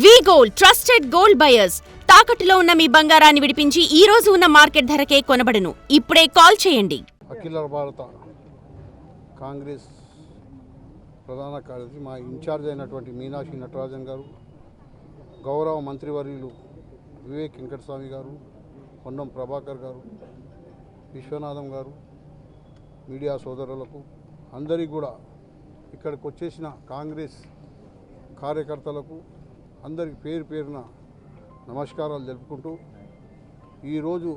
వి gold trusted gold buyers తాకట్టులో ఉన్న మీ బంగారాన్ని విడిపించి ఈ రోజు ఉన్న మార్కెట్ ధరకే కొనబడును. ఇప్పుడే కాల్ చేయండి. అఖిల భారత కాంగ్రెస్ ప్రధాన కార్యదర్శి మా ఇన్ఛార్జ్ అయినటువంటి మీనాక్షి నటరాజన్ గారు, గౌరవ మంత్రివర్యులు వివేక్ వెంకటస్వామి గారు, పొన్నం ప్రభాకర్ గారు, విశ్వనాథం గారు, మీడియా సోదరులకు అందరికీ కూడా ఇక్కడికి వచ్చేసిన కాంగ్రెస్ కార్యకర్తలకు అందరికి పేరు పేరున నమస్కారాలు తెలుపుకుంటూ, ఈరోజు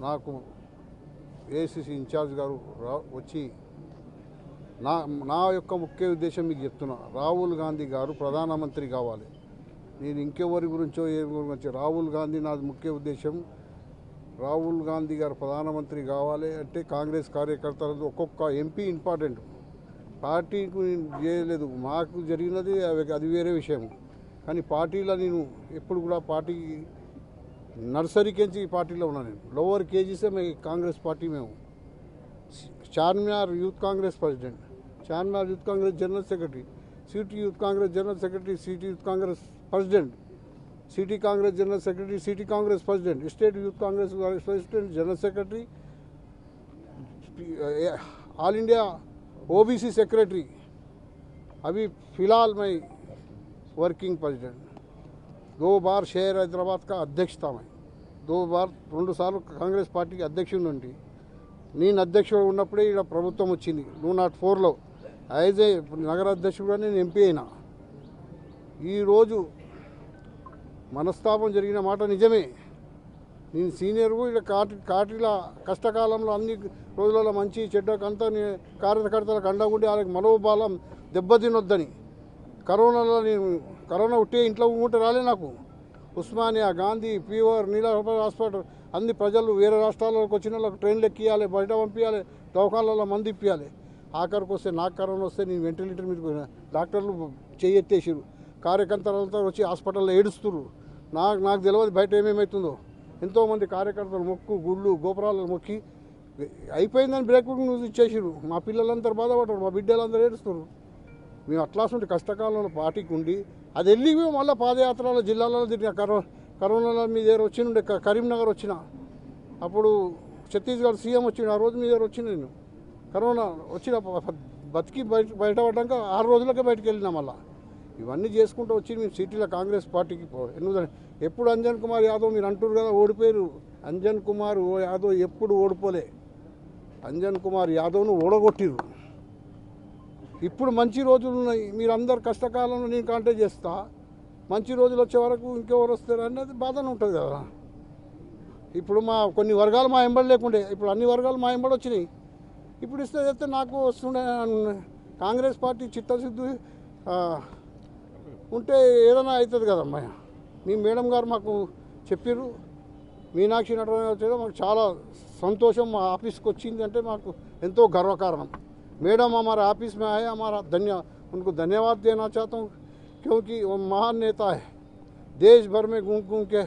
నాకు ఏఐసిసి ఇన్ఛార్జ్ గారు వచ్చి నా యొక్క ముఖ్య ఉద్దేశం మీకు చెప్తున్నా. రాహుల్ గాంధీ గారు ప్రధానమంత్రి కావాలి. నేను ఇంకెవరి గురించో ఏ గురించి, రాహుల్ గాంధీ నాది ముఖ్య ఉద్దేశం. రాహుల్ గాంధీ గారు ప్రధానమంత్రి కావాలి అంటే కాంగ్రెస్ కార్యకర్తలతో ఒక్కొక్క ఎంపీ ఇంపార్టెంట్. పార్టీకి చేయలేదు, మాకు జరిగినది అది వేరే విషయం. కానీ పార్టీలో నేను ఎప్పుడు కూడా పార్టీకి నర్సరీకించి పార్టీలో ఉన్నాను. నేను లోవర్ కేజీసే మేము కాంగ్రెస్ పార్టీ. మేము Charminar youth Congress president, Charminar youth Congress general secretary, city youth Congress general secretary, city youth Congress president, city Congress general secretary, city Congress president, state youth Congress president, general secretary, all India OBC secretary, अभी फ़िलहाल मैं वर्किंग प्रेसिडेंट, 2 बार शहर हैदराबाद का अध्यक्ष था मैं, 2 साल कांग्रेस पार्टी के अध्यक्ष నుండి నేను అధ్యక్షుడు ఉన్నప్పుడే ఇక్కడ ప్రభుత్వం వచ్చింది 2004లో. అయితే నగర అధ్యక్షుడుగా నేను ఎంపీ అయినా. ఈరోజు మనస్తాపం జరిగిన మాట నిజమే. నేను సీనియర్కు ఇక్కడ కాటిల కష్టకాలంలో అన్ని రోజులలో మంచి చెడ్డకంతా కార్యకర్తలకు అండగుండి వాళ్ళకి మనోబలం దెబ్బతినొద్దని, కరోనా ఉట్టే ఇంట్లో ఉంటే రాలే నాకు. ఉస్మానియా, గాంధీ, ఫీవర్, నీలా హాస్పిటల్ అన్ని ప్రజలు వేరే రాష్ట్రాలకు వచ్చిన వాళ్ళకి ట్రైన్లు ఎక్కియాలి, బయట పంపించాలి, దవాఖానాలలో మంది ఇప్పించాలి. ఆఖరికి వస్తే నాకు కరోనా వస్తే నేను వెంటిలేటర్ మీద డాక్టర్లు చెయ్యెత్తేసారు. కార్యకర్తలంతా వచ్చి హాస్పిటల్లో ఏడుస్తున్నారు. నాకు తెలియదు బయట ఏమేమవుతుందో. ఎంతోమంది కార్యకర్తలు మొక్కు గుళ్ళు గోపురాలను మొక్కి అయిపోయిందని బ్రేక్అవుట్ న్యూస్ ఇచ్చేసారు. మా పిల్లలందరూ బాధపడరు, మా బిడ్డలందరూ ఏడుస్తున్నారు. మేము అట్లాంటి కష్టకాలంలో పార్టీకి ఉండి అది వెళ్ళి మళ్ళీ పాదయాత్రలో జిల్లాలలో తిరిగిన కరోనాలో మీ దగ్గర వచ్చిండే కరీంనగర్ వచ్చిన, అప్పుడు ఛత్తీస్గఢ్ సీఎం వచ్చిండు. ఆ రోజు మీ దగ్గర వచ్చిన నేను కరోనా వచ్చిన బతికి బయటపడ్డాక 6 రోజులకే బయటకు వెళ్ళినా. మళ్ళీ ఇవన్నీ చేసుకుంటూ వచ్చి మేము సిటీలో కాంగ్రెస్ పార్టీకి ఎందుకంటే ఎప్పుడు అంజన్ కుమార్ యాదవ్ మీరు అంటారు కదా ఓడిపోయారు. అంజన్ కుమార్ యాదవ్ ఎప్పుడు ఓడిపోలే. అంజన్ కుమార్ యాదవ్ను ఓడగొట్టిరు. ఇప్పుడు మంచి రోజులు ఉన్నాయి. మీరు అందరు కష్టకాలంలో నేను కాంటాక్ట్ చేస్తా. మంచి రోజులు వచ్చే వరకు ఇంకెవరు వస్తారు అనేది బాధనే ఉంటుంది కదా. ఇప్పుడు మా కొన్ని వర్గాలు మా ఎంబడి లేకుండే, ఇప్పుడు అన్ని వర్గాలు మా ఎంబడి వచ్చినాయి. ఇప్పుడు ఇస్తే నాకు వస్తుండే. కాంగ్రెస్ పార్టీ చిత్తశుద్ధి ఉంటే ఏదైనా అవుతుంది కదమ్మా. మీ మేడం గారు మాకు చెప్పారు, మీనాక్షి నటరాజన్ వచ్చేదో మాకు చాలా సంతోషం. మా ఆఫీస్కి వచ్చింది అంటే మాకు ఎంతో గర్వకారణం. मैडम हमारे ऑफिस में आए, हमारा उनको धन्यवाद देना चाहता हूँ, क्योंकि वो महान नेता है. देश भर में घूम के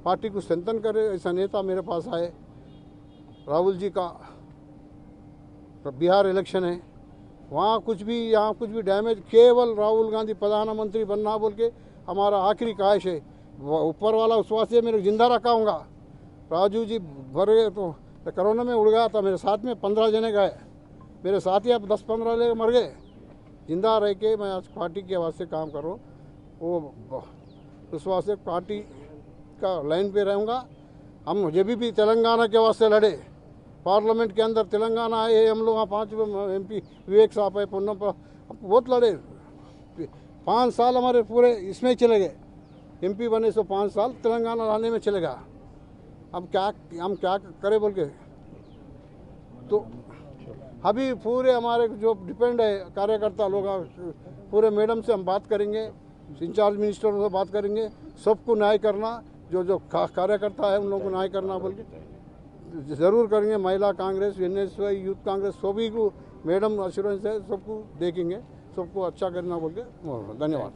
पार्टी को स्ट्रेंथन करे ऐसा नेता मेरे पास आए. राहुल जी का बिहार इलेक्शन है, वहाँ कुछ भी यहाँ कुछ भी डैमेज, केवल राहुल गांधी प्रधानमंत्री बनना बोल के हमारा आखिरी ख्वाहिश है. ऊपर वाला विश्वास है मेरे जिंदा रखाऊँगा. राजू जी भर गए तो कोरोना में उड़ गया था, मेरे साथ में 15 जने गए, मेरे साथी अब 10-15 ले मर गए. जिंदा रह के मैं आज पार्टी के वास्ते काम कर रहा हूँ. वो उस वास्ते पार्टी का लाइन पे रहूँगा. हम जब भी तेलंगाना के वास्ते लड़े, पार्लियामेंट के अंदर तेलंगाना आए, हम लोग वहाँ 5 MP विवेक साहब है, पुन्नम बहुत लड़े. 5 साल हमारे पूरे इसमें चले गए. MP बने तो 5 साल तेलंगाना लाने में चलेगा. अब हम क्या करें बोल के, तो अभी पूरे हमारे जो डिपेंड है कार्यकर्ता लोग, पूरे मैडम से हम बात करेंगे, इंचार्ज मिनिस्टरों से बात करेंगे, सबको न्याय करना, जो कार्यकर्ता है उन लोगों को न्याय करना बोल के ज़रूर करेंगे. महिला कांग्रेस, NSY, यूथ कांग्रेस सभी को मैडम अश्योरेंस है, सबको देखेंगे, सबको अच्छा करना बोल के. धन्यवाद.